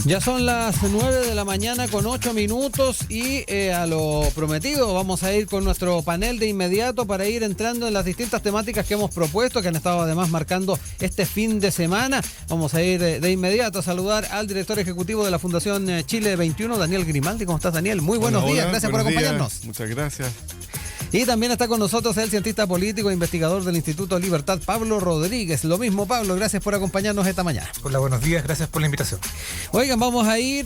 Ya son las 9 de la mañana con 8 minutos y a lo prometido vamos a ir con nuestro panel de inmediato para ir entrando en las distintas temáticas que hemos propuesto, que han estado además marcando este fin de semana. Vamos a ir de inmediato a saludar al director ejecutivo de la Fundación Chile 21, Daniel Grimaldi. ¿Cómo estás, Daniel? Muy buenos días, gracias por acompañarnos. Muchas gracias. Y también está con nosotros el cientista político e investigador del Instituto Libertad, Pablo Rodríguez. Lo mismo, Pablo, gracias por acompañarnos esta mañana. Hola, buenos días, gracias por la invitación. Oigan, vamos a ir,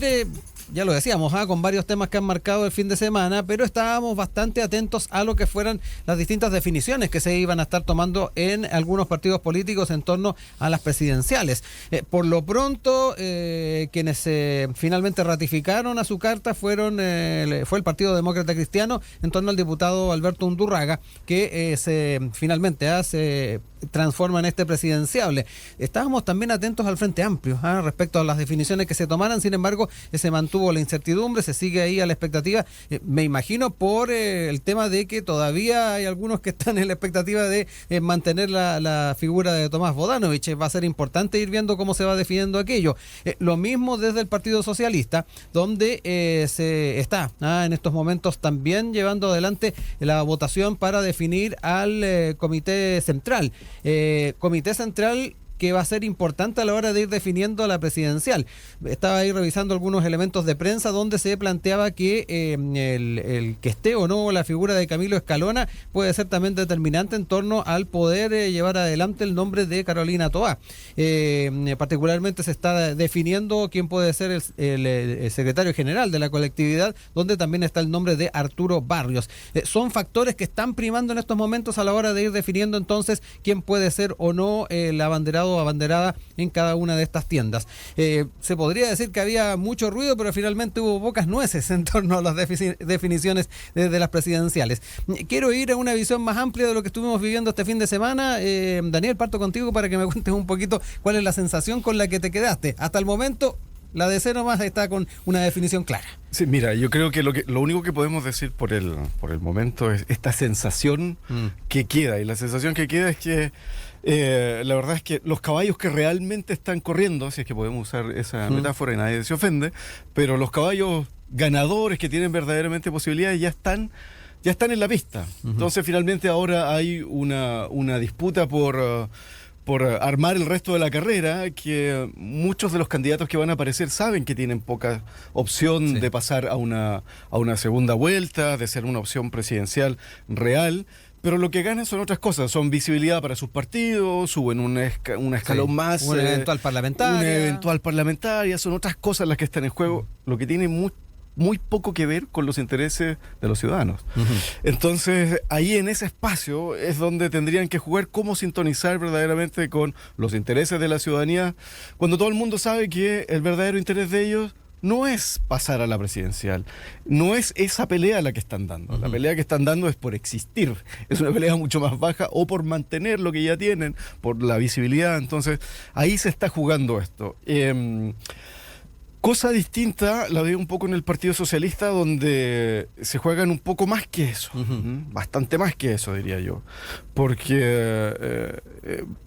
ya lo decíamos, con varios temas que han marcado el fin de semana, pero estábamos bastante atentos a lo que fueran las distintas definiciones que se iban a estar tomando en algunos partidos políticos en torno a las presidenciales. Por lo pronto, quienes finalmente ratificaron a su carta fue el Partido Demócrata Cristiano en torno al diputado Alberto Undurraga, que finalmente se transforma en este presidenciable. Estábamos también atentos al Frente Amplio respecto a las definiciones que se tomaran, sin embargo, se mantuvo la incertidumbre, se sigue ahí a la expectativa, me imagino por el tema de que todavía hay algunos que están en la expectativa de mantener la figura de Tomás Bodanovich. Va a ser importante ir viendo cómo se va definiendo aquello. Lo mismo desde el Partido Socialista, donde se está en estos momentos también llevando adelante la votación para definir al Comité Central. Comité Central que va a ser importante a la hora de ir definiendo la presidencial. Estaba ahí revisando algunos elementos de prensa donde se planteaba que el que esté o no la figura de Camilo Escalona puede ser también determinante en torno al poder llevar adelante el nombre de Carolina Toá. Particularmente se está definiendo quién puede ser el secretario general de la colectividad, donde también está el nombre de Arturo Barrios. Son factores que están primando en estos momentos a la hora de ir definiendo entonces quién puede ser o no el abanderado o abanderada en cada una de estas tiendas. Se podría decir que había mucho ruido, pero finalmente hubo pocas nueces en torno a las definiciones de las presidenciales. Quiero ir a una visión más amplia de lo que estuvimos viviendo este fin de semana. Daniel, parto contigo para que me cuentes un poquito cuál es la sensación con la que te quedaste. Hasta el momento, la DC nomás está con una definición clara. Sí, mira, yo creo que lo único que podemos decir por el momento es esta sensación que queda. Y la sensación que queda es que la verdad es que los caballos que realmente están corriendo, si es que podemos usar esa metáfora y nadie se ofende, pero los caballos ganadores que tienen verdaderamente posibilidades ya están en la pista. Entonces finalmente ahora hay una disputa por armar el resto de la carrera, que muchos de los candidatos que van a aparecer saben que tienen poca opción de pasar a una segunda vuelta, de ser una opción presidencial real. Pero lo que ganan son otras cosas, son visibilidad para sus partidos, suben un escalón más. Una eventual parlamentaria, son otras cosas las que están en juego, lo que tiene muy poco que ver con los intereses de los ciudadanos. Entonces, ahí en ese espacio es donde tendrían que jugar cómo sintonizar verdaderamente con los intereses de la ciudadanía, cuando todo el mundo sabe que el verdadero interés de ellos no es pasar a la presidencial, no es esa pelea la que están dando. La pelea que están dando es por existir, es una pelea mucho más baja, o por mantener lo que ya tienen, por la visibilidad. Entonces, ahí se está jugando esto. Cosa distinta la veo un poco en el Partido Socialista, donde se juegan un poco más que eso, bastante más que eso, diría yo, porque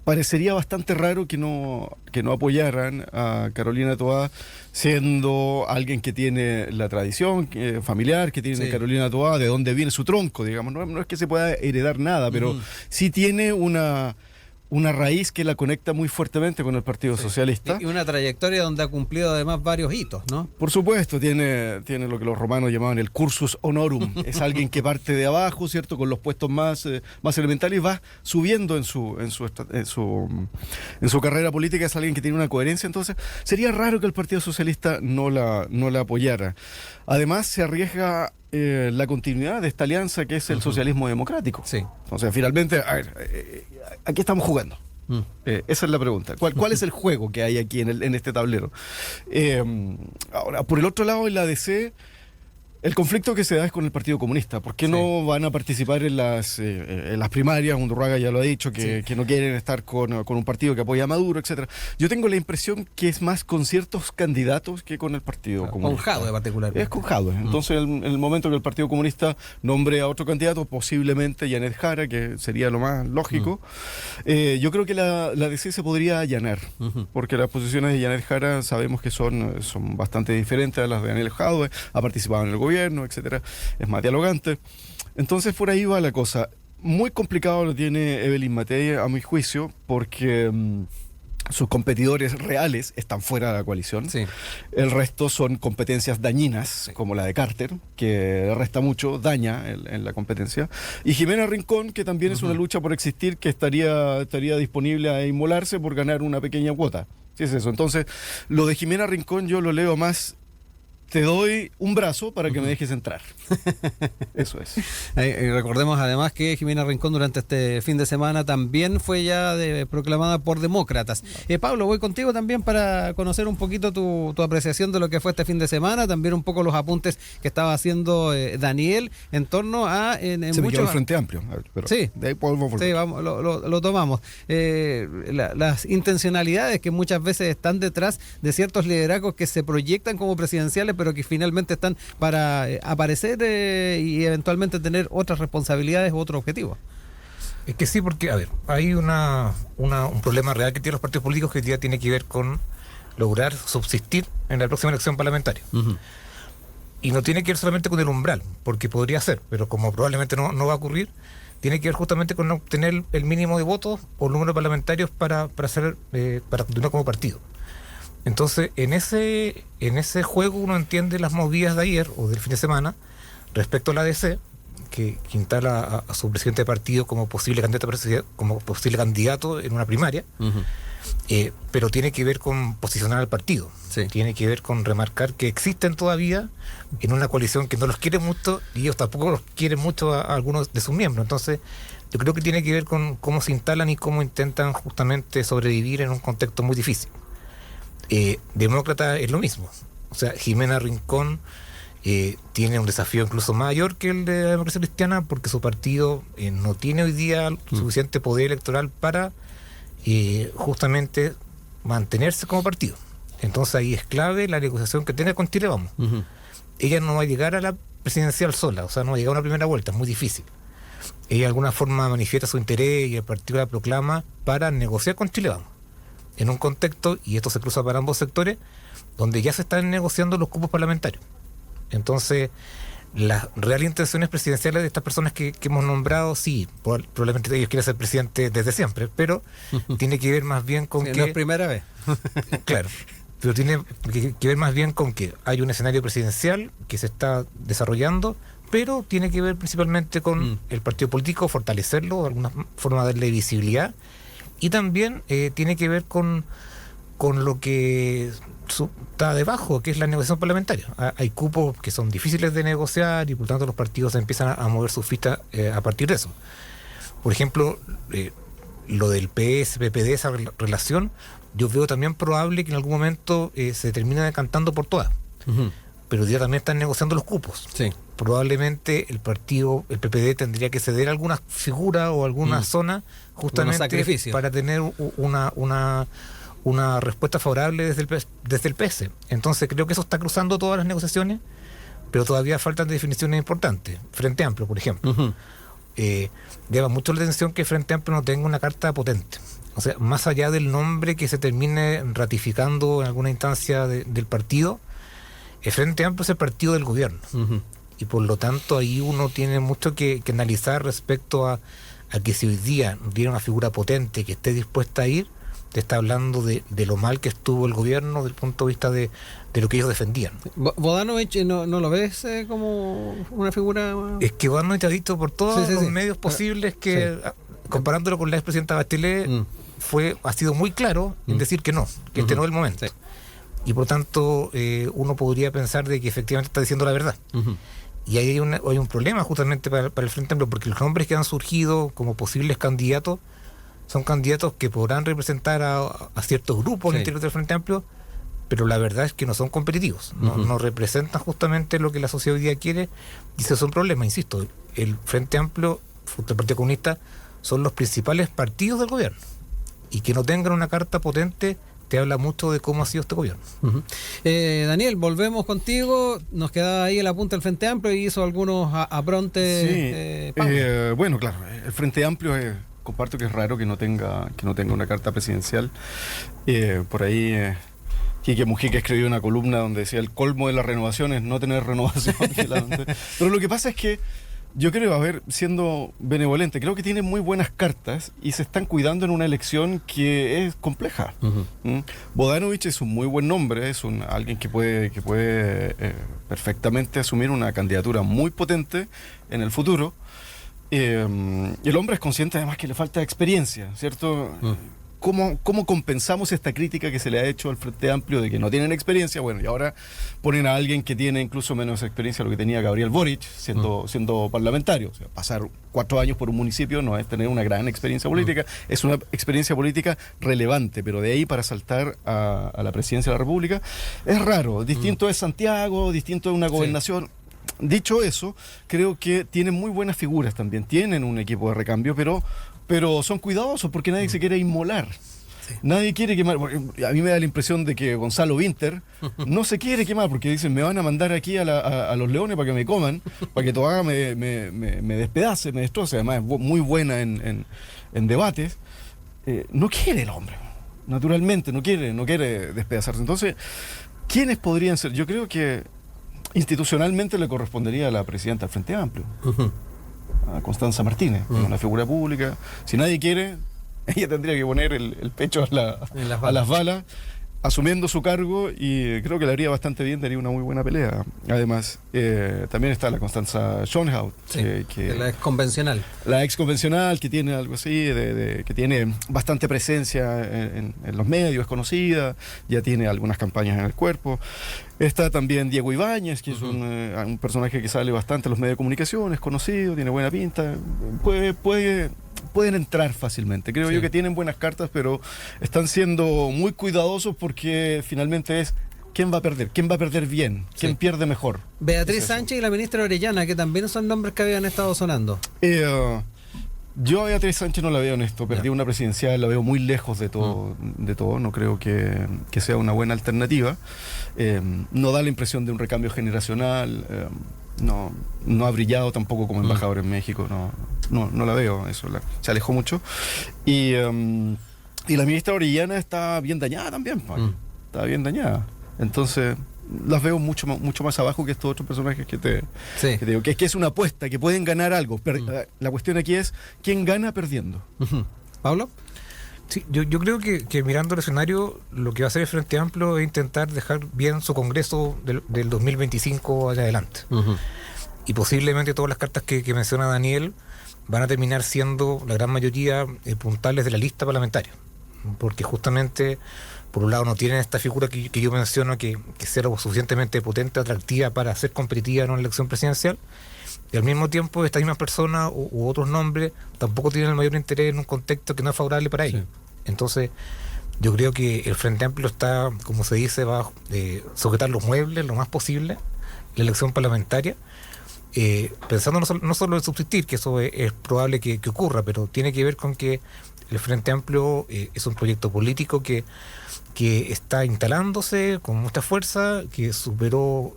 parecería bastante raro que no apoyaran a Carolina Toá, siendo alguien que tiene la tradición familiar que tiene Carolina Toá, de dónde viene su tronco, digamos. No es que se pueda heredar nada, pero sí tiene una raíz que la conecta muy fuertemente con el Partido Socialista. Y una trayectoria donde ha cumplido además varios hitos, ¿no? Por supuesto, tiene lo que los romanos llamaban el cursus honorum. Es alguien que parte de abajo, ¿cierto? Con los puestos más elementales, y va subiendo en su carrera política. Es alguien que tiene una coherencia. Entonces, sería raro que el Partido Socialista no la apoyara. Además, se arriesga la continuidad de esta alianza que es el socialismo democrático. Sí. Entonces, finalmente, a ver, ¿a qué estamos jugando? Esa es la pregunta. ¿Cuál es el juego que hay aquí en este tablero? Ahora, por el otro lado, en la DC, El conflicto que se da es con el Partido Comunista. ¿Por qué no van a participar en las primarias? Undurraga ya lo ha dicho, que no quieren estar con un partido que apoya a Maduro, etcétera. Yo tengo la impresión que es más con ciertos candidatos que con el Partido Comunista. Con Jadwe particularmente. Es con Jadwe. Entonces, en el momento que el Partido Comunista nombre a otro candidato, posiblemente Yanet Jara, que sería lo más lógico, yo creo que la DC se podría allanar, porque las posiciones de Yanet Jara sabemos que son bastante diferentes a las de Daniel Jadwe, ha participado en el gobierno, etcétera, es más dialogante. Entonces por ahí va la cosa. Muy complicado lo tiene Evelyn Matei, a mi juicio, porque sus competidores reales están fuera de la coalición. Sí. El resto son competencias dañinas, como la de Carter, que resta mucho, daña en la competencia. Y Jimena Rincón, que también es una lucha por existir, que estaría disponible a inmolarse por ganar una pequeña cuota. Sí, es eso. Entonces, lo de Jimena Rincón yo lo leo más: te doy un brazo para que me dejes entrar. Eso es. Recordemos además que Jimena Rincón durante este fin de semana también fue ya proclamada por demócratas. Pablo, voy contigo también para conocer un poquito tu apreciación de lo que fue este fin de semana, también un poco los apuntes que estaba haciendo Daniel en torno a... Se me quedó el Frente Amplio. Pero sí, de ahí podemos volver. Sí, vamos, lo tomamos. Las intencionalidades que muchas veces están detrás de ciertos liderazgos que se proyectan como presidenciales, pero que finalmente están para aparecer y eventualmente tener otras responsabilidades u otros objetivos. Es que sí, porque, a ver, hay un problema real que tienen los partidos políticos que hoy día tiene que ver con lograr subsistir en la próxima elección parlamentaria. Y no tiene que ver solamente con el umbral, porque podría ser, pero como probablemente no va a ocurrir, tiene que ver justamente con obtener el mínimo de votos o el número de parlamentarios para continuar como partido. Entonces, en ese juego uno entiende las movidas de ayer o del fin de semana respecto a la DC, que instala a su presidente de partido como posible candidato en una primaria, pero tiene que ver con posicionar al partido. Sí. Tiene que ver con remarcar que existen todavía en una coalición que no los quiere mucho y ellos tampoco los quieren mucho a algunos de sus miembros. Entonces, yo creo que tiene que ver con cómo se instalan y cómo intentan justamente sobrevivir en un contexto muy difícil. Demócrata es lo mismo. O sea, Jimena Rincón tiene un desafío incluso mayor que el de la democracia cristiana, porque su partido no tiene hoy día suficiente poder electoral para justamente mantenerse como partido. Entonces ahí es clave la negociación que tenga con Chile Vamos. Ella no va a llegar a la presidencial sola, o sea, no va a llegar a una primera vuelta, es muy difícil. Ella de alguna forma manifiesta su interés y el partido la proclama para negociar con Chile Vamos, en un contexto, y esto se cruza para ambos sectores, donde ya se están negociando los cupos parlamentarios. Entonces, las reales intenciones presidenciales de estas personas que hemos nombrado, sí, probablemente ellos quieren ser presidentes desde siempre, pero tiene que ver más bien con que... No es primera vez. Claro, pero tiene que ver más bien con que hay un escenario presidencial que se está desarrollando, pero tiene que ver principalmente con el partido político, fortalecerlo, de alguna forma darle visibilidad, y también tiene que ver con lo que está debajo, que es la negociación parlamentaria. Hay cupos que son difíciles de negociar y por tanto los partidos empiezan a mover sus fichas a partir de eso. Por ejemplo, lo del PS, PPD, esa relación, yo veo también probable que en algún momento se termine decantando por todas. Pero ya también están negociando los cupos. Sí. Probablemente el PPD tendría que ceder alguna figura o alguna zona justamente para tener una respuesta favorable desde el PS. Entonces creo que eso está cruzando todas las negociaciones, pero todavía faltan definiciones importantes. Frente Amplio, por ejemplo. Llama mucho la atención que Frente Amplio no tenga una carta potente. O sea, más allá del nombre que se termine ratificando en alguna instancia del partido, el Frente Amplio es el partido del gobierno. Y por lo tanto ahí uno tiene mucho que analizar respecto a que si hoy día tiene una figura potente que esté dispuesta a ir, te está hablando de lo mal que estuvo el gobierno desde el punto de vista de lo que ellos defendían. ¿Bodanovich no lo ves como una figura? Es que Bodanovich ha dicho por todos los medios posibles que, comparándolo con la expresidenta Bachelet, ha sido muy claro en decir que no, que este no es el momento. Sí. Y por tanto uno podría pensar de que efectivamente está diciendo la verdad. Y ahí hay un problema justamente para el Frente Amplio, porque los nombres que han surgido como posibles candidatos son candidatos que podrán representar a ciertos grupos en el interior del Frente Amplio, pero la verdad es que no son competitivos, no representan justamente lo que la sociedad hoy día quiere, y ese es un problema, insisto. El Frente Amplio, el Partido Comunista, son los principales partidos del gobierno, y que no tengan una carta potente te habla mucho de cómo ha sido este gobierno. Daniel, volvemos contigo. Nos quedaba ahí el apunte del Frente Amplio y hizo algunos aprontes. Sí, bueno, claro, el Frente Amplio comparto que es raro que no tenga una carta presidencial. Por ahí Quique Mujica escribió una columna donde decía el colmo de la renovación es no tener renovación. Pero lo que pasa es que yo creo, a ver, siendo benevolente, creo que tienen muy buenas cartas y se están cuidando en una elección que es compleja. Bodanovich es un muy buen nombre, es alguien que puede perfectamente asumir una candidatura muy potente en el futuro. El hombre es consciente además que le falta experiencia, ¿cierto? ¿Cómo compensamos esta crítica que se le ha hecho al Frente Amplio de que no tienen experiencia? Bueno, y ahora ponen a alguien que tiene incluso menos experiencia de lo que tenía Gabriel Boric, siendo parlamentario. O sea, pasar 4 años por un municipio no es tener una gran experiencia política, es una experiencia política relevante, pero de ahí para saltar a la presidencia de la República es raro. Distinto es Santiago, distinto es una gobernación. Dicho eso, creo que tienen muy buenas figuras también, tienen un equipo de recambio, pero son cuidadosos porque nadie se quiere inmolar. Sí. Nadie quiere quemar. A mí me da la impresión de que Gonzalo Winter no se quiere quemar porque dicen, me van a mandar aquí a los leones para que me coman, para que Toaga me despedace, me destroce. Además es muy buena en debates. No quiere el hombre, naturalmente, no quiere despedazarse. Entonces, ¿quiénes podrían ser? Yo creo que institucionalmente le correspondería a la presidenta del Frente Amplio. A Constanza Martínez, una figura pública. Si nadie quiere, ella tendría que poner el pecho a las balas, asumiendo su cargo, y creo que le haría bastante bien, daría una muy buena pelea. Además, también está la Constanza Schoenhaut, que la ex convencional. La ex convencional, que tiene algo así, que tiene bastante presencia en los medios, es conocida, ya tiene algunas campañas en el cuerpo. Está también Diego Ibáñez, que es un personaje que sale bastante en los medios de comunicación, es conocido, tiene buena pinta, pueden entrar fácilmente. Creo yo que tienen buenas cartas, pero están siendo muy cuidadosos porque finalmente es ¿quién va a perder? ¿Quién va a perder bien? ¿Quién pierde mejor? Beatriz Sánchez y la ministra Orellana, que también son nombres que habían estado sonando. Yo a Beatriz Sánchez no la veo en esto, perdí una presidencial, la veo muy lejos de todo, no creo que sea una buena alternativa. No da la impresión de un recambio generacional, no ha brillado tampoco como embajador en México, no la veo, se alejó mucho. Y la ministra Orellana está bien dañada también, está bien dañada. Entonces las veo mucho más abajo que estos otros personajes que te digo, que es una apuesta, que pueden ganar algo. La cuestión aquí es ¿quién gana perdiendo? ¿Pablo? Sí, yo creo que mirando el escenario, lo que va a hacer el Frente Amplio es intentar dejar bien su congreso del 2025 hacia adelante. Y posiblemente todas las cartas que menciona Daniel van a terminar siendo la gran mayoría puntales de la lista parlamentaria, porque justamente por un lado no tienen esta figura que yo menciono que sea lo suficientemente potente, atractiva para ser competitiva en una elección presidencial, y al mismo tiempo estas mismas personas u otros nombres tampoco tienen el mayor interés en un contexto que no es favorable para ellos. Entonces yo creo que el Frente Amplio está, como se dice, va a sujetar los muebles lo más posible la elección parlamentaria, pensando no solo en subsistir, que eso es probable que ocurra, pero tiene que ver con que el Frente Amplio es un proyecto político que está instalándose con mucha fuerza, que superó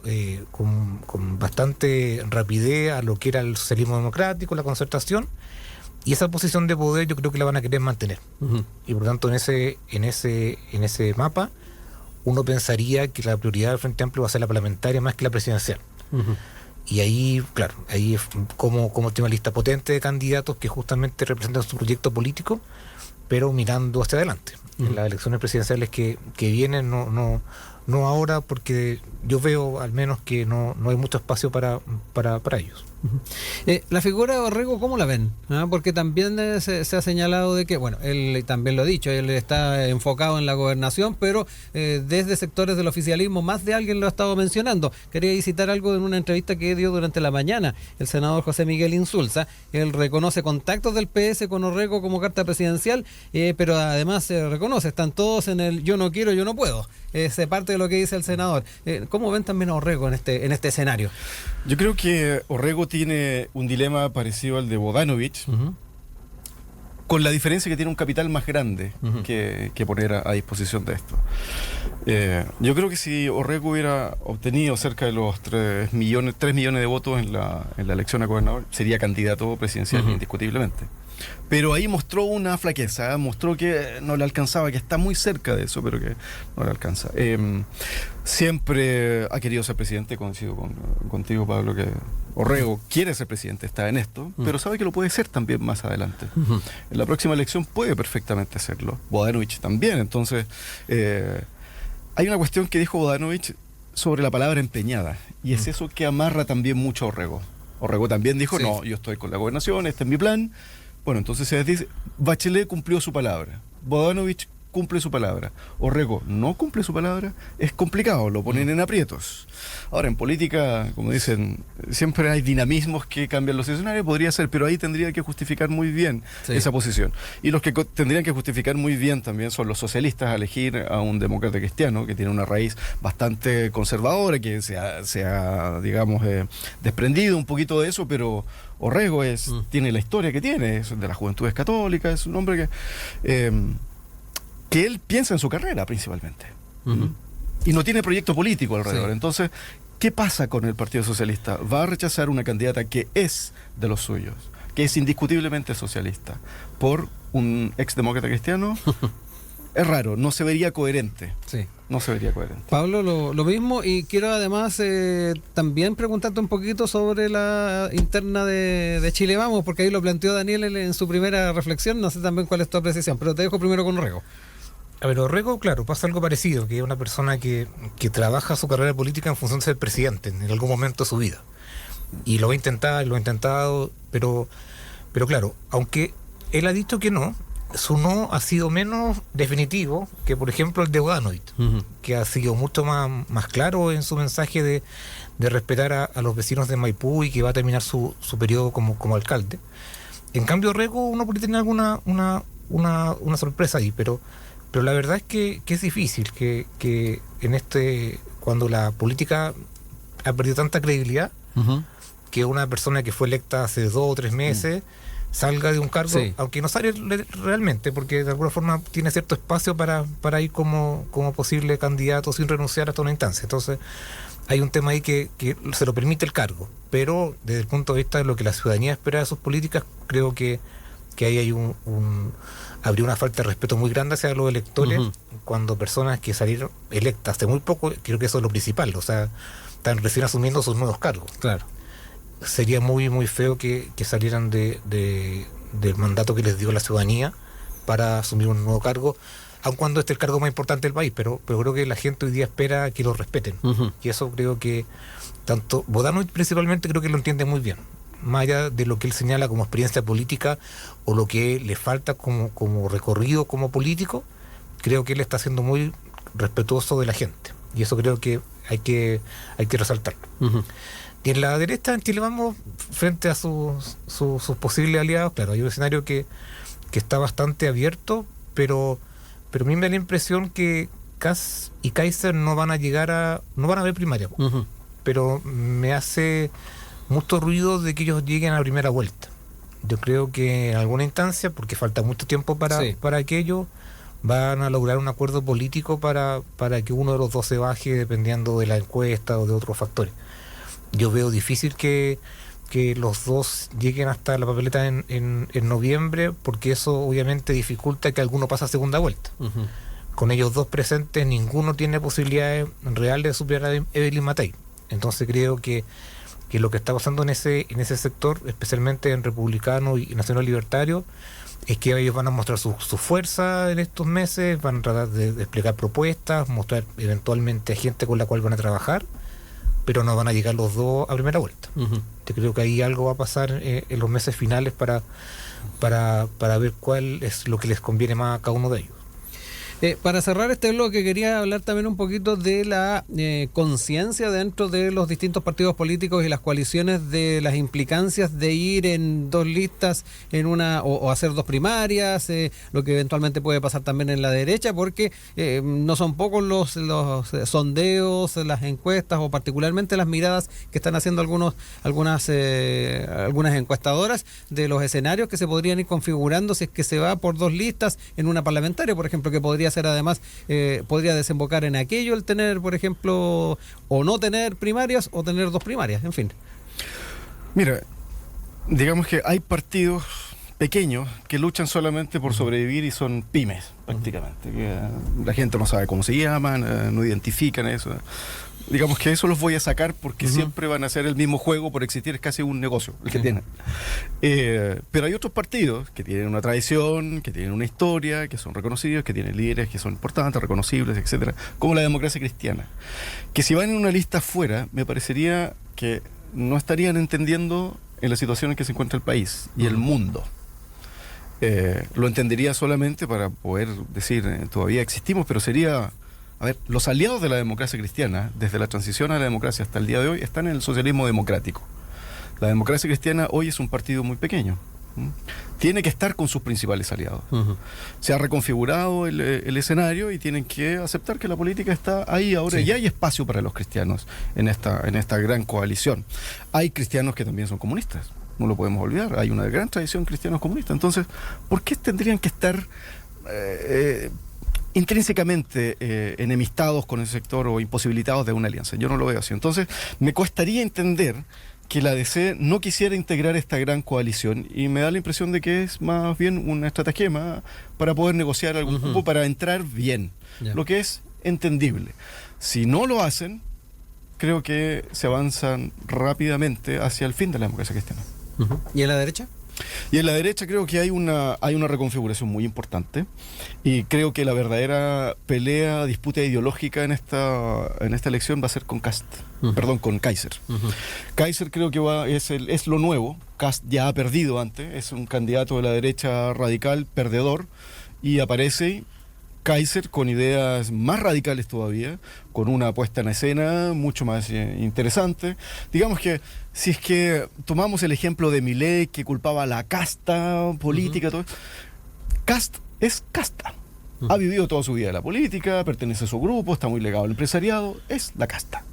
con bastante rapidez a lo que era el socialismo democrático, la concertación, y esa posición de poder yo creo que la van a querer mantener. Y por lo tanto en ese mapa uno pensaría que la prioridad del Frente Amplio va a ser la parlamentaria más que la presidencial. Y ahí, claro, ahí es como tiene una lista potente de candidatos que justamente representan su proyecto político, pero mirando hacia adelante. En las elecciones presidenciales que vienen, no ahora, porque yo veo al menos que no hay mucho espacio para ellos. La figura de Orrego, ¿cómo la ven? Porque también se ha señalado de que, bueno, él también lo ha dicho, él está enfocado en la gobernación, pero desde sectores del oficialismo más de alguien lo ha estado mencionando. Quería citar algo en una entrevista que dio durante la mañana el senador José Miguel Insulza. Él reconoce contactos del PS con Orrego como carta presidencial, pero además se reconoce, están todos en el yo no quiero, yo no puedo. Se parte de lo que dice el senador. ¿Cómo ven también a Orrego en este escenario? Yo creo que Orrego tiene un dilema parecido al de Bodanovich, con la diferencia que tiene un capital más grande que poner a disposición de esto. Yo creo que si Orrego hubiera obtenido cerca de los 3 millones de votos en la elección a gobernador, sería candidato presidencial indiscutiblemente. Pero ahí mostró una flaqueza, mostró que no le alcanzaba, que está muy cerca de eso, pero que no le alcanza. Siempre ha querido ser presidente, coincido contigo, Pablo, que Orrego quiere ser presidente, está en esto, pero sabe que lo puede ser también más adelante. En la próxima elección puede perfectamente serlo. Bodanovich también. Entonces, hay una cuestión que dijo Bodanovich sobre la palabra empeñada, y es eso que amarra también mucho a Orrego. Orrego también dijo, no, yo estoy con la gobernación, este es mi plan. Bueno, entonces se dice, Bachelet cumplió su palabra, Bodanovich cumple su palabra, Orrego no cumple su palabra, es complicado, lo ponen en aprietos. Ahora, en política, como dicen, siempre hay dinamismos que cambian los escenarios, podría ser, pero ahí tendría que justificar muy bien esa posición. Y los que tendrían que justificar muy bien también son los socialistas a elegir a un demócrata cristiano que tiene una raíz bastante conservadora, que se ha digamos, desprendido un poquito de eso, pero Orrego tiene la historia que tiene, es de las Juventudes Católicas, es un hombre que él piensa en su carrera principalmente. Y no tiene proyecto político alrededor. Entonces, ¿qué pasa con el Partido Socialista? Va a rechazar una candidata que es de los suyos, que es indiscutiblemente socialista, por un exdemócrata cristiano. Es raro, no se vería coherente. Sí. No se vería coherente. Pablo, lo mismo, y quiero además también preguntarte un poquito sobre la interna de Chile Vamos, porque ahí lo planteó Daniel en su primera reflexión, no sé también cuál es tu apreciación, pero te dejo primero con Orrego. A ver, Orrego, claro, pasa algo parecido, que es una persona que trabaja su carrera política en función de ser presidente en algún momento de su vida. Y lo va a intentar, lo ha intentado, pero claro, aunque él ha dicho que no, su no ha sido menos definitivo que, por ejemplo, el de Bodanovich, que ha sido mucho más claro en su mensaje de respetar a los vecinos de Maipú y que va a terminar su periodo como alcalde. En cambio, Orrego, uno podría tener alguna una sorpresa ahí, pero la verdad es que es difícil que en cuando la política ha perdido tanta credibilidad, que una persona que fue electa hace 2 o 3 meses salga de un cargo, aunque no sale realmente, porque de alguna forma tiene cierto espacio para ir como posible candidato sin renunciar hasta una instancia. Entonces hay un tema ahí que se lo permite el cargo, pero desde el punto de vista de lo que la ciudadanía espera de sus políticas, creo que ahí hay habría una falta de respeto muy grande hacia los electores cuando personas que salieron electas hace muy poco, creo que eso es lo principal, o sea, están recién asumiendo sus nuevos cargos. Claro. Sería muy muy feo que salieran del mandato que les dio la ciudadanía para asumir un nuevo cargo, aun cuando este es el cargo más importante del país, pero creo que la gente hoy día espera que lo respeten. Y eso creo que tanto Bodanovich principalmente creo que lo entiende muy bien, más allá de lo que él señala como experiencia política o lo que le falta como recorrido como político. Creo que él está siendo muy respetuoso de la gente, y eso creo que hay que resaltarlo. Y en la derecha en Chile Vamos, frente a sus posibles aliados, claro, hay un escenario que está bastante abierto, pero a mí me da la impresión que Kass y Kaiser no van a ver primaria, pero me hace mucho ruido de que ellos lleguen a primera vuelta. Yo creo que en alguna instancia, porque falta mucho tiempo para aquello, van a lograr un acuerdo político para que uno de los dos se baje, dependiendo de la encuesta o de otros factores. Yo veo difícil que los dos lleguen hasta la papeleta en noviembre, porque eso obviamente dificulta que alguno pase a segunda vuelta. Con ellos dos presentes, ninguno tiene posibilidades reales de superar a Evelyn Matei. Entonces creo que lo que está pasando en ese sector, especialmente en republicano y nacional libertario, es que ellos van a mostrar su fuerza en estos meses, van a tratar de explicar propuestas, mostrar eventualmente a gente con la cual van a trabajar, pero no van a llegar los dos a primera vuelta. Yo creo que ahí algo va a pasar en los meses finales para ver cuál es lo que les conviene más a cada uno de ellos. Para cerrar este bloque quería hablar también un poquito de la conciencia dentro de los distintos partidos políticos y las coaliciones de las implicancias de ir en dos listas en una o hacer dos primarias, lo que eventualmente puede pasar también en la derecha, porque no son pocos los sondeos, las encuestas o particularmente las miradas que están haciendo algunas encuestadoras de los escenarios que se podrían ir configurando si es que se va por dos listas en una parlamentaria, por ejemplo, que podría ser además, podría desembocar en aquello el tener, por ejemplo, o no tener primarias o tener dos primarias, en fin. Mira, digamos que hay partidos pequeños que luchan solamente por sobrevivir y son pymes, prácticamente. Que la gente no sabe cómo se llaman, no identifican eso. Digamos que eso los voy a sacar porque siempre van a hacer el mismo juego por existir, es casi un negocio el que tienen. Pero hay otros partidos que tienen una tradición, que tienen una historia, que son reconocidos, que tienen líderes que son importantes, reconocibles, etcétera, como la Democracia Cristiana, que si van en una lista fuera, me parecería que no estarían entendiendo en la situación en que se encuentra el país y el mundo. Lo entendería solamente para poder decir, todavía existimos, pero sería... A ver, los aliados de la democracia cristiana, desde la transición a la democracia hasta el día de hoy, están en el socialismo democrático. La democracia cristiana hoy es un partido muy pequeño. Tiene que estar con sus principales aliados. Se ha reconfigurado el escenario y tienen que aceptar que la política está ahí ahora. Sí. Y hay espacio para los cristianos en esta gran coalición. Hay cristianos que también son comunistas, no lo podemos olvidar. Hay una gran tradición cristianos comunistas. Entonces, ¿por qué tendrían que estar intrínsecamente enemistados con ese sector o imposibilitados de una alianza? Yo no lo veo así. Entonces, me costaría entender que la DC no quisiera integrar esta gran coalición y me da la impresión de que es más bien una estratagema para poder negociar algún cupo para entrar bien, lo que es entendible. Si no lo hacen, creo que se avanzan rápidamente hacia el fin de la democracia cristiana. ¿Y en la derecha? Y en la derecha creo que hay una reconfiguración muy importante y creo que la verdadera pelea, disputa ideológica en esta elección va a ser con con Kaiser. Kaiser creo que es lo nuevo. Kast ya ha perdido antes, es un candidato de la derecha radical perdedor y aparece Kaiser con ideas más radicales todavía, con una puesta en escena mucho más interesante. Digamos que si es que tomamos el ejemplo de Milei, que culpaba a la casta política, todo, Kast es casta. Ha vivido toda su vida de la política, pertenece a su grupo, está muy ligado al empresariado, es la casta.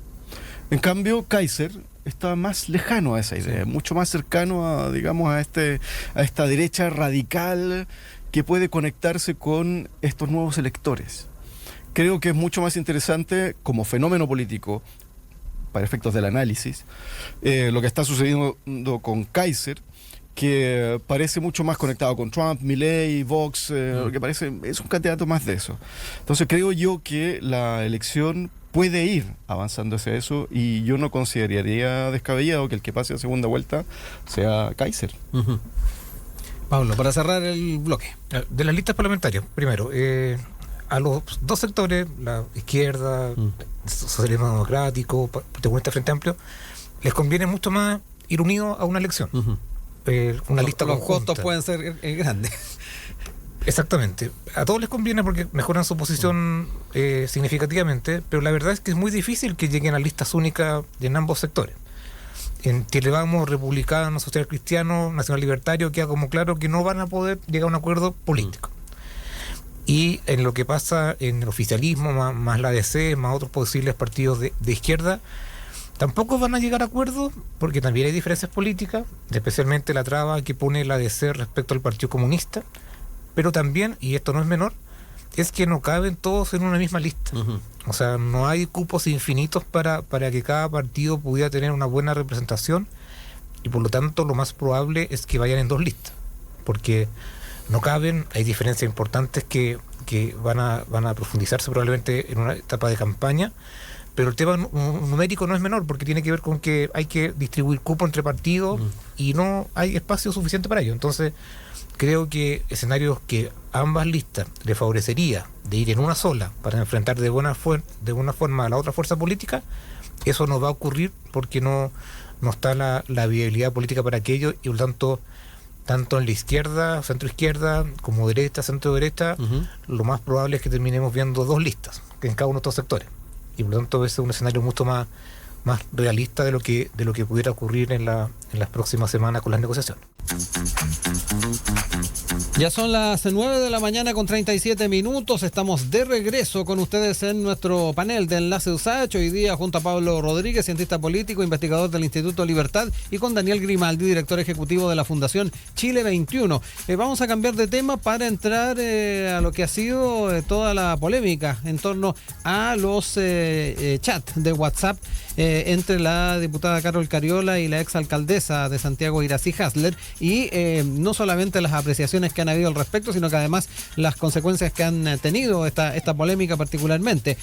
En cambio, Kaiser está más lejano a esa idea, mucho más cercano a, digamos, a esta derecha radical que puede conectarse con estos nuevos electores. Creo que es mucho más interesante como fenómeno político, para efectos del análisis, lo que está sucediendo con Kaiser, que parece mucho más conectado con Trump, Milei, Vox, que parece es un candidato más de eso. Entonces creo yo que la elección puede ir avanzando hacia eso y yo no consideraría descabellado que el que pase a segunda vuelta sea Kaiser. Pablo, para cerrar el bloque. De las listas parlamentarias, primero, a los dos sectores, la izquierda, socialismo democrático, protagonista Frente Amplio, les conviene mucho más ir unidos a una elección. Una lista los conjunta. costos pueden ser grandes. Exactamente. A todos les conviene porque mejoran su posición significativamente, pero la verdad es que es muy difícil que lleguen a listas únicas en ambos sectores. En Chile Vamos, republicano, social cristiano, nacional libertario, queda como claro que no van a poder llegar a un acuerdo político. Y en lo que pasa en el oficialismo, más la DC, más otros posibles partidos de izquierda, tampoco van a llegar a acuerdos porque también hay diferencias políticas, especialmente la traba que pone la DC respecto al Partido Comunista, pero también, y esto no es menor, es que no caben todos en una misma lista. O sea, no hay cupos infinitos para que cada partido pudiera tener una buena representación y por lo tanto lo más probable es que vayan en dos listas, porque no caben, hay diferencias importantes que van a profundizarse probablemente en una etapa de campaña, pero el tema numérico no es menor porque tiene que ver con que hay que distribuir cupos entre partidos y no hay espacio suficiente para ello. Entonces creo que escenarios que ambas listas le favorecería de ir en una sola para enfrentar de buena forma a la otra fuerza política, eso no va a ocurrir porque no está la viabilidad política para aquello y por lo tanto tanto en la izquierda, centro izquierda, como derecha, centro derecha, lo más probable es que terminemos viendo 2 listas en cada uno de estos sectores. Y por lo tanto ese es un escenario mucho más realista de lo que pudiera ocurrir en las próximas semanas con las negociaciones. Ya son las 9 de la mañana con 37 minutos. Estamos de regreso con ustedes en nuestro panel de Enlace USACH. Hoy día junto a Pablo Rodríguez, cientista político, investigador del Instituto Libertad, y con Daniel Grimaldi, director ejecutivo de la Fundación Chile 21. Vamos a cambiar de tema para entrar a lo que ha sido toda la polémica en torno a los chats de WhatsApp entre la diputada Carol Cariola y la exalcaldesa de Santiago, Iracy Hasler, y no solamente las apreciaciones que han habido al respecto, sino que además las consecuencias que han tenido esta polémica particularmente.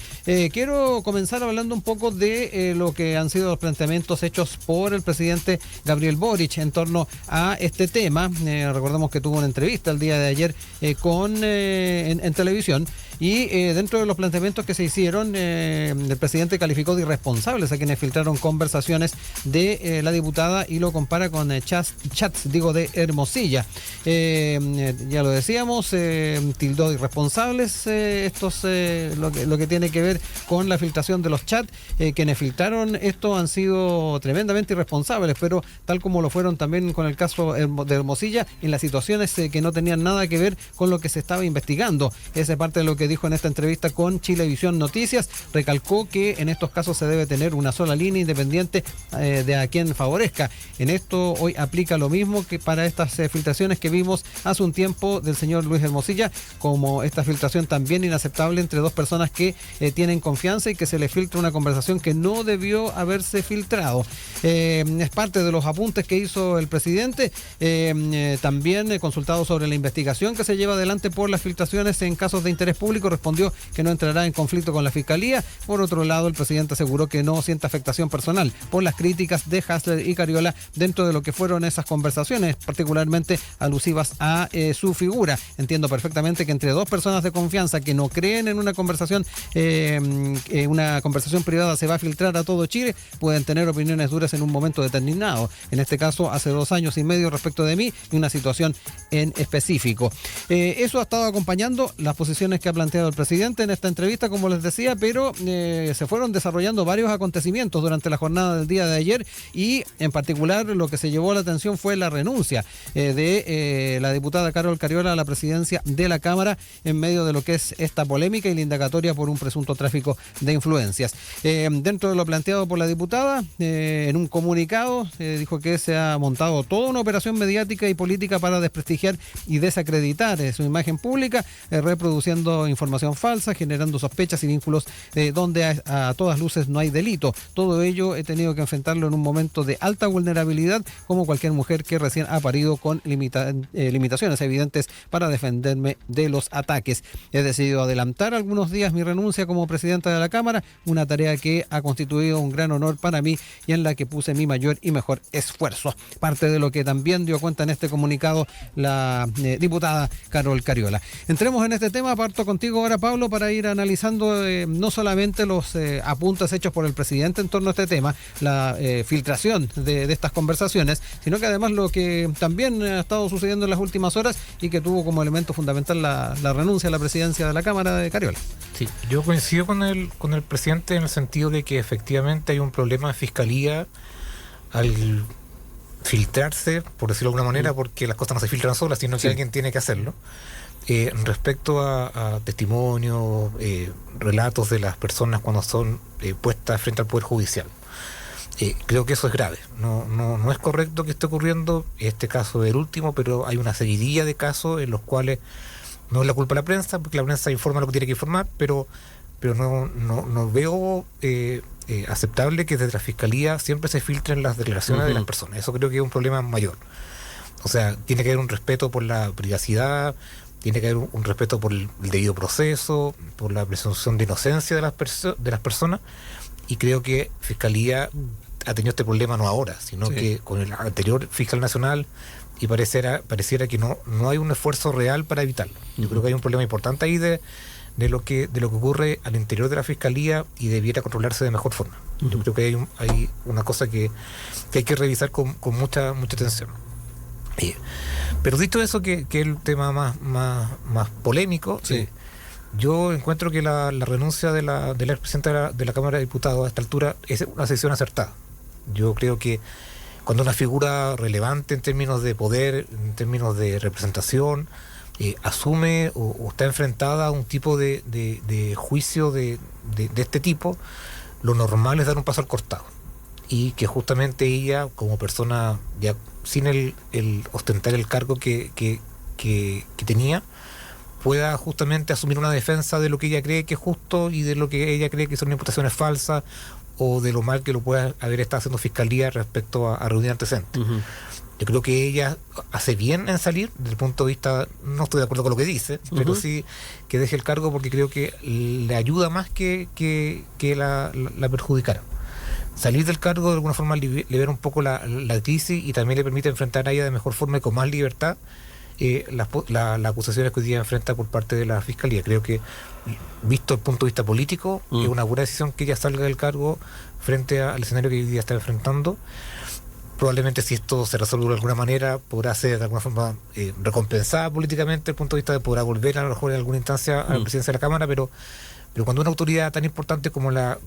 Quiero comenzar hablando un poco de lo que han sido los planteamientos hechos por el presidente Gabriel Boric en torno a este tema. Recordemos que tuvo una entrevista el día de ayer en televisión, y dentro de los planteamientos que se hicieron, el presidente calificó de irresponsables a quienes filtraron conversaciones de la diputada y lo compara con chats de Hermosilla. Ya lo decíamos, tildó de irresponsables lo que tiene que ver con la filtración de los chats. Quienes filtraron esto han sido tremendamente irresponsables, pero tal como lo fueron también con el caso de Hermosilla, en las situaciones que no tenían nada que ver con lo que se estaba investigando. Esa es parte de lo que dijo en esta entrevista con Chilevisión Noticias. Recalcó que en estos casos se debe tener una sola línea independiente de a quien favorezca. En esto hoy aplica lo mismo que para estas filtraciones que vimos hace un tiempo del señor Luis Hermosilla, como esta filtración también inaceptable entre 2 personas que tienen confianza y que se les filtra una conversación que no debió haberse filtrado. Es parte de los apuntes que hizo el presidente. También consultado sobre la investigación que se lleva adelante por las filtraciones en casos de interés público, respondió que no entrará en conflicto con la Fiscalía. Por otro lado, el presidente aseguró que no siente afectación personal por las críticas de Hasler y Cariola dentro de lo que fueron esas conversaciones, particularmente alusivas a su figura. Entiendo perfectamente que entre 2 personas de confianza que no creen en una conversación privada se va a filtrar a todo Chile, pueden tener opiniones duras en un momento determinado. En este caso, hace 2 años y medio respecto de mí y una situación en específico. Eso ha estado acompañando las posiciones que ha planteado el presidente en esta entrevista, como les decía, pero se fueron desarrollando varios acontecimientos durante la jornada del día de ayer, y en particular lo que se llevó a la atención fue la renuncia de la diputada Carol Cariola a la presidencia de la Cámara en medio de lo que es esta polémica y la indagatoria por un presunto tráfico de influencias. Dentro de lo planteado por la diputada, en un comunicado dijo que se ha montado toda una operación mediática y política para desprestigiar y desacreditar su imagen pública, reproduciendo información falsa, generando sospechas y vínculos donde a todas luces no hay delito. Todo ello he tenido que enfrentarlo en un momento de alta vulnerabilidad, como cualquier mujer que recién ha parido, con limitaciones evidentes para defenderme de los ataques. He decidido adelantar algunos días mi renuncia como presidenta de la Cámara, una tarea que ha constituido un gran honor para mí y en la que puse mi mayor y mejor esfuerzo. Parte de lo que también dio cuenta en este comunicado la diputada Carol Cariola. Entremos en este tema. Parto contigo ahora, Pablo, para ir analizando no solamente los apuntes hechos por el presidente en torno a este tema, la filtración de estas conversaciones, sino que además lo que también ha estado sucediendo en las últimas horas y que tuvo como elemento fundamental la renuncia a la presidencia de la Cámara de Cariola. Sí, yo coincido con el presidente en el sentido de que efectivamente hay un problema de fiscalía al filtrarse, por decirlo de alguna manera, porque las cosas no se filtran solas, sino que alguien tiene que hacerlo. Respecto a testimonios, relatos de las personas cuando son puestas frente al Poder Judicial, creo que eso es grave. No es correcto que esté ocurriendo este caso del último, pero hay una seguidilla de casos en los cuales no es la culpa de la prensa, porque la prensa informa lo que tiene que informar, pero no veo aceptable que desde la Fiscalía siempre se filtren las declaraciones de las personas. Eso creo que es un problema mayor. O sea, tiene que haber un respeto por la privacidad, tiene que haber un respeto por el debido proceso, por la presunción de inocencia de las personas, y creo que Fiscalía ha tenido este problema no ahora, sino que con el anterior fiscal nacional, y pareciera que no hay un esfuerzo real para evitarlo. Yo creo que hay un problema importante ahí de lo que ocurre al interior de la Fiscalía, y debiera controlarse de mejor forma. Yo creo que hay una cosa que hay que revisar con mucha atención. Pero dicho eso, que es el tema más polémico, Sí. yo encuentro que la renuncia de la expresidenta de la Cámara de Diputados a esta altura es una decisión acertada. Yo creo que cuando una figura relevante en términos de poder, en términos de representación, asume o está enfrentada a un tipo de juicio de este tipo, lo normal es dar un paso al costado. Y que justamente ella, como persona ya sin el ostentar el cargo que tenía, pueda justamente asumir una defensa de lo que ella cree que es justo y de lo que ella cree que son imputaciones falsas o de lo mal que lo pueda haber estado haciendo Fiscalía respecto a reunir antecedentes. Uh-huh. Yo creo que ella hace bien en salir, desde el punto de vista, no estoy de acuerdo con lo que dice, pero sí que deje el cargo porque creo que le ayuda más que la perjudicara. Salir del cargo de alguna forma libera un poco la crisis y también le permite enfrentar a ella de mejor forma y con más libertad las acusaciones que hoy día enfrenta por parte de la Fiscalía. Creo que, visto el punto de vista político, es una buena decisión que ella salga del cargo frente al escenario que hoy día está enfrentando. Probablemente, si esto se resuelve de alguna manera, podrá ser de alguna forma recompensada políticamente desde el punto de vista de podrá volver a lo mejor en alguna instancia a la presidencia de la Cámara, pero cuando una autoridad tan importante como la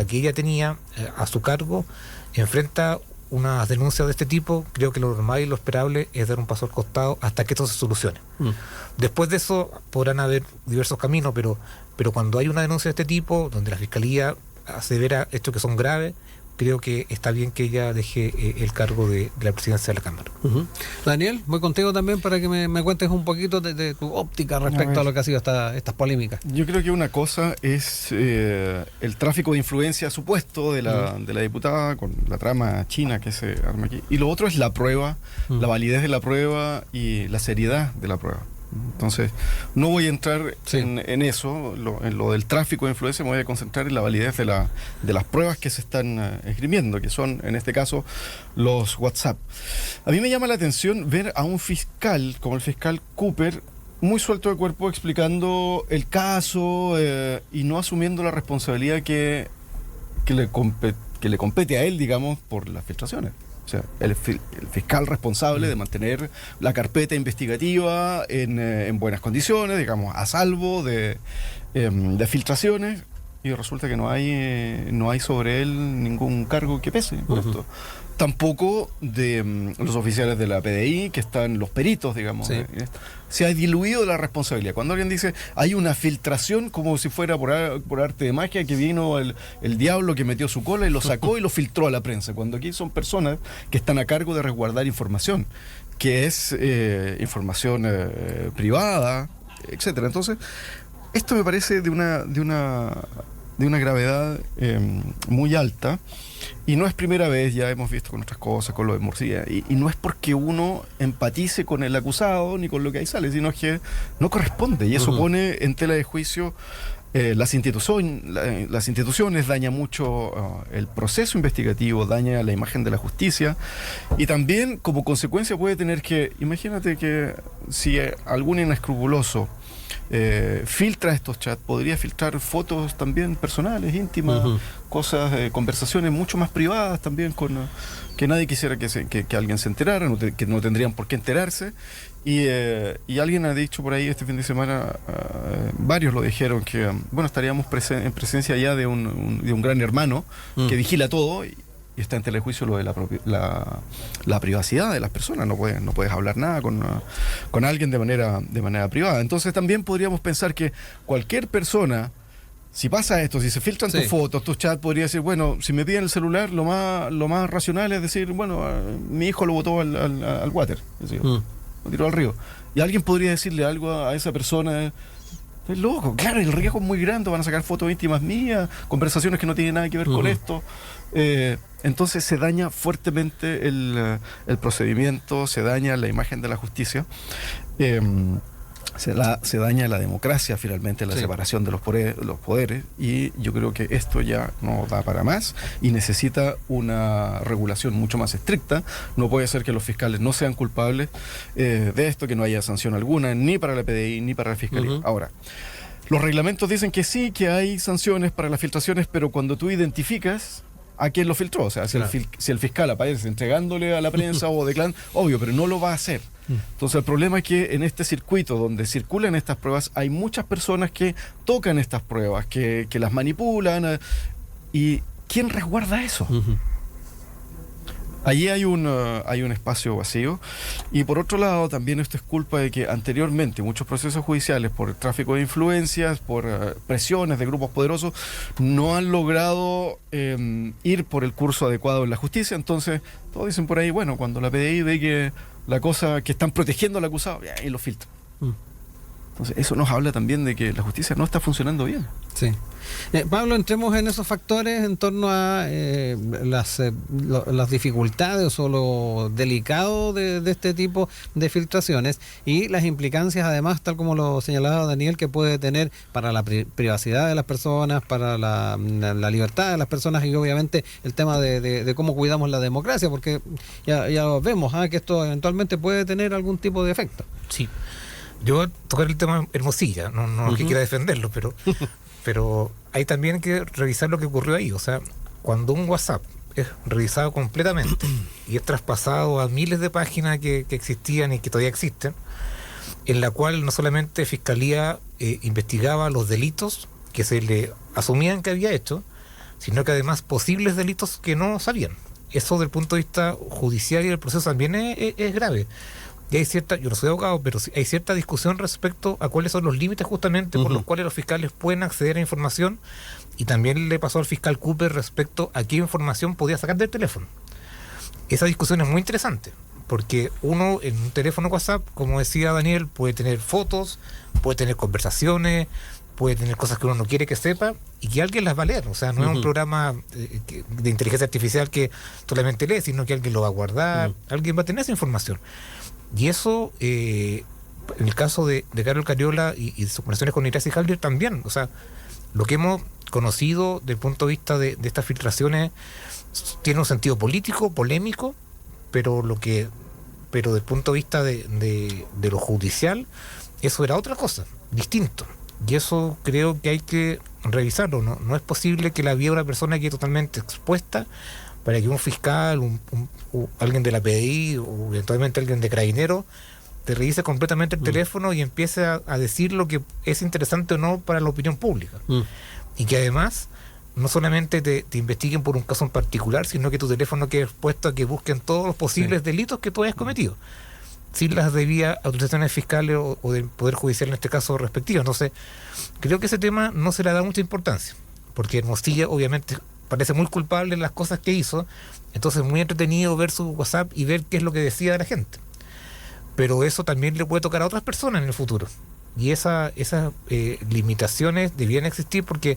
que ella tenía a su cargo enfrenta unas denuncias de este tipo, creo que lo normal y lo esperable es dar un paso al costado hasta que esto se solucione. Después de eso podrán haber diversos caminos, pero cuando hay una denuncia de este tipo, donde la Fiscalía asevera hechos que son graves, creo que está bien que ella deje el cargo de la presidencia de la Cámara. Uh-huh. Daniel, voy contigo también para que me cuentes un poquito de tu óptica respecto a lo que ha sido estas polémicas. Yo creo que una cosa es el tráfico de influencia supuesto de la diputada con la trama china que se arma aquí. Y lo otro es la prueba, la validez de la prueba y la seriedad de la prueba. Entonces, no voy a entrar en eso, en lo del tráfico de influencia, me voy a concentrar en la validez de las pruebas que se están esgrimiendo, que son, en este caso, los WhatsApp. A mí me llama la atención ver a un fiscal, como el fiscal Cooper, muy suelto de cuerpo explicando el caso y no asumiendo la responsabilidad que le compete a él, digamos, por las filtraciones. O sea, el fiscal responsable de mantener la carpeta investigativa en buenas condiciones, digamos, a salvo de filtraciones, y resulta que no hay sobre él ningún cargo que pese por esto. Tampoco de los oficiales de la PDI, que están los peritos, digamos. Sí. Se ha diluido la responsabilidad. Cuando alguien dice hay una filtración, como si fuera por arte de magia, que vino el diablo que metió su cola y lo sacó y lo filtró a la prensa. Cuando aquí son personas que están a cargo de resguardar información, que es información privada, etcétera. Entonces, esto me parece de una gravedad muy alta, y no es primera vez, ya hemos visto con otras cosas, con lo de Murcia, y no es porque uno empatice con el acusado ni con lo que ahí sale, sino que no corresponde, y eso pone en tela de juicio las instituciones, daña mucho el proceso investigativo, daña la imagen de la justicia, y también como consecuencia puede tener que, imagínate que si algún inescrupuloso filtra estos chats, podría filtrar fotos también personales, íntimas, cosas, conversaciones mucho más privadas también, que nadie quisiera que alguien se enterara, que no tendrían por qué enterarse. Y alguien ha dicho por ahí este fin de semana, varios lo dijeron, que estaríamos en presencia ya de un gran hermano que vigila todo, y está en telejuicio lo de la privacidad de las personas. No puedes hablar nada con alguien de manera privada. Entonces también podríamos pensar que cualquier persona, si pasa esto, si se filtran tus fotos, tus chats, podría decir, si me piden el celular, lo más racional es decir, mi hijo lo botó al water, es decir, lo tiró al río. Y alguien podría decirle algo a esa persona. Es loco, claro, el riesgo es muy grande, van a sacar fotos íntimas mías, conversaciones que no tienen nada que ver con esto. Entonces se daña fuertemente el procedimiento, se daña la imagen de la justicia, se daña la democracia, finalmente, la separación de los poderes, y yo creo que esto ya no da para más y necesita una regulación mucho más estricta. No puede ser que los fiscales no sean culpables de esto, que no haya sanción alguna, ni para la PDI ni para la Fiscalía. Ahora, los reglamentos dicen que sí, que hay sanciones para las filtraciones, pero cuando tú identificas a quien lo filtró. O sea, si, Claro. si el fiscal aparece entregándole a la prensa o declarando, obvio, pero no lo va a hacer. Entonces el problema es que en este circuito donde circulan estas pruebas hay muchas personas que tocan estas pruebas, que las manipulan. ¿Y quién resguarda eso? Ujú. Allí hay un espacio vacío. Y por otro lado, también esto es culpa de que anteriormente muchos procesos judiciales por el tráfico de influencias, por presiones de grupos poderosos, no han logrado ir por el curso adecuado en la justicia. Entonces, todos dicen por ahí, bueno, cuando la PDI ve que la cosa, que están protegiendo al acusado, ahí lo filtran. Entonces, eso nos habla también de que la justicia no está funcionando bien. Sí. Pablo, entremos en esos factores en torno a las dificultades o lo delicado de este tipo de filtraciones y las implicancias, además, tal como lo señalaba Daniel, que puede tener para la privacidad de las personas, para la libertad de las personas y obviamente el tema de cómo cuidamos la democracia, porque ya vemos que esto eventualmente puede tener algún tipo de efecto. Sí. Yo voy a tocar el tema Hermosilla, no que quiera defenderlo, pero hay también que revisar lo que ocurrió ahí. O sea, cuando un WhatsApp es revisado completamente y es traspasado a miles de páginas que existían y que todavía existen, en la cual no solamente Fiscalía investigaba los delitos que se le asumían que había hecho, sino que además posibles delitos que no sabían. Eso desde el punto de vista judicial y del proceso también es grave. Y hay cierta, yo no soy abogado, pero sí hay cierta discusión respecto a cuáles son los límites justamente por los cuales los fiscales pueden acceder a información, y también le pasó al fiscal Cooper respecto a qué información podía sacar del teléfono. Esa discusión es muy interesante, porque uno en un teléfono WhatsApp, como decía Daniel, puede tener fotos, puede tener conversaciones, puede tener cosas que uno no quiere que sepa y que alguien las va a leer. O sea, no es un programa de inteligencia artificial que solamente lee, sino que alguien lo va a guardar, alguien va a tener esa información. Y eso, en el caso de Carol Cariola y sus conversaciones con Iracema Haldir también. O sea, lo que hemos conocido desde el punto de vista de estas filtraciones tiene un sentido político, polémico, pero desde el punto de vista de lo judicial, eso era otra cosa, distinto. Y eso creo que hay que revisarlo. No es posible que la vida de una persona quede totalmente expuesta para que un fiscal, alguien de la PDI o eventualmente alguien de Carabineros te revise completamente el teléfono y empiece a decir lo que es interesante o no para la opinión pública. Y que además no solamente te investiguen por un caso en particular, sino que tu teléfono quede expuesto a que busquen todos los posibles delitos que tú hayas cometido, sin las debidas autorizaciones fiscales o del Poder Judicial en este caso respectivo. Entonces, creo que ese tema no se le da mucha importancia, porque Hermosilla obviamente parece muy culpable en las cosas que hizo, entonces es muy entretenido ver su WhatsApp y ver qué es lo que decía de la gente. Pero eso también le puede tocar a otras personas en el futuro. Y esas limitaciones debían existir porque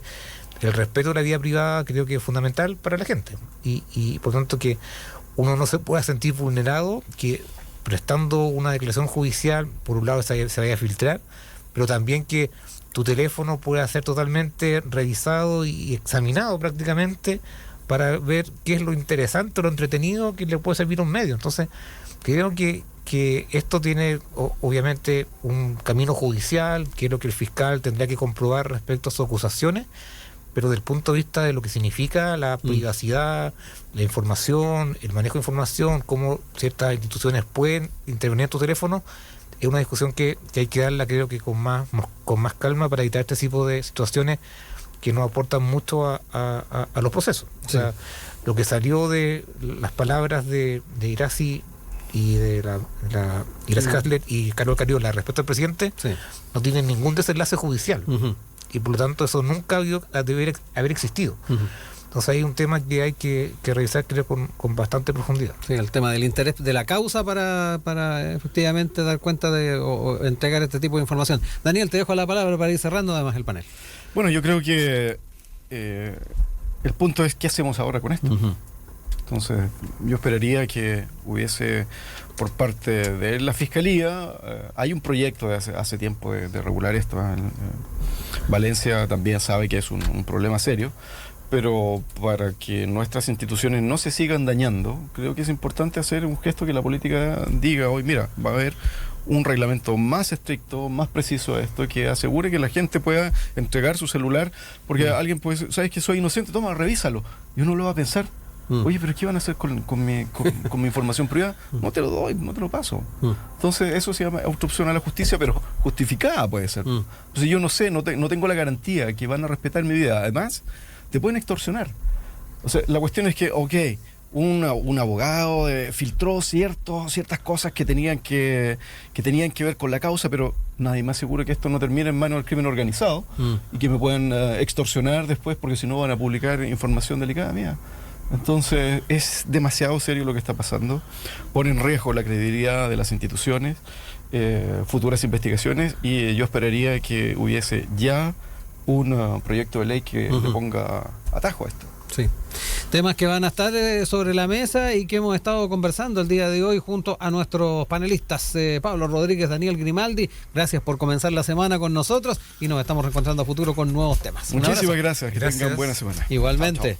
el respeto de la vida privada creo que es fundamental para la gente. Y por lo tanto que uno no se pueda sentir vulnerado, que prestando una declaración judicial, por un lado se vaya a filtrar, pero también que tu teléfono pueda ser totalmente revisado y examinado prácticamente para ver qué es lo interesante o lo entretenido que le puede servir a un medio. Entonces, creo que esto tiene obviamente un camino judicial, que es lo que el fiscal tendrá que comprobar respecto a sus acusaciones, pero desde el punto de vista de lo que significa la privacidad, la información, el manejo de información, cómo ciertas instituciones pueden intervenir en tu teléfono, es una discusión que hay que darla, creo que con más calma, para evitar este tipo de situaciones que nos aportan mucho a los procesos. O sea, lo que salió de las palabras de Iracema y de Iracema Haldir y Carol Cariola respecto al presidente no tiene ningún desenlace judicial. Y por lo tanto eso nunca debe haber existido. Entonces hay un tema que hay que revisar, creo, con bastante profundidad. Sí, el tema del interés de la causa para efectivamente dar cuenta o entregar este tipo de información. Daniel, te dejo la palabra para ir cerrando además el panel. Bueno, yo creo que el punto es qué hacemos ahora con esto. Entonces, yo esperaría que hubiese por parte de la Fiscalía, hay un proyecto de hace tiempo de regular esto. Valencia también sabe que es un problema serio, pero para que nuestras instituciones no se sigan dañando, creo que es importante hacer un gesto que la política diga hoy, mira, va a haber un reglamento más estricto, más preciso a esto, que asegure que la gente pueda entregar su celular, porque alguien puede decir, sabes que soy inocente, toma, revísalo, y uno lo va a pensar. Oye, pero ¿qué van a hacer con mi información privada? No te lo doy, no te lo paso. Entonces eso se llama obstrucción a la justicia, pero justificada puede ser. Entonces yo no sé, no tengo la garantía que van a respetar mi vida. Además, te pueden extorsionar. O sea, la cuestión es que, un abogado filtró ciertas cosas que tenían que ver con la causa, pero nadie más seguro que esto no termine en manos del crimen organizado y que me puedan extorsionar después, porque si no van a publicar información delicada mía. Entonces es demasiado serio lo que está pasando, pone en riesgo la credibilidad de las instituciones, futuras investigaciones, y yo esperaría que hubiese ya un proyecto de ley que le ponga atajo a esto. Sí. Temas que van a estar sobre la mesa y que hemos estado conversando el día de hoy junto a nuestros panelistas, Pablo Rodríguez, Daniel Grimaldi. Gracias por comenzar la semana con nosotros y nos estamos reencontrando a futuro con nuevos temas. Muchísimas gracias, que tengan buena semana. Igualmente. Chao, chao.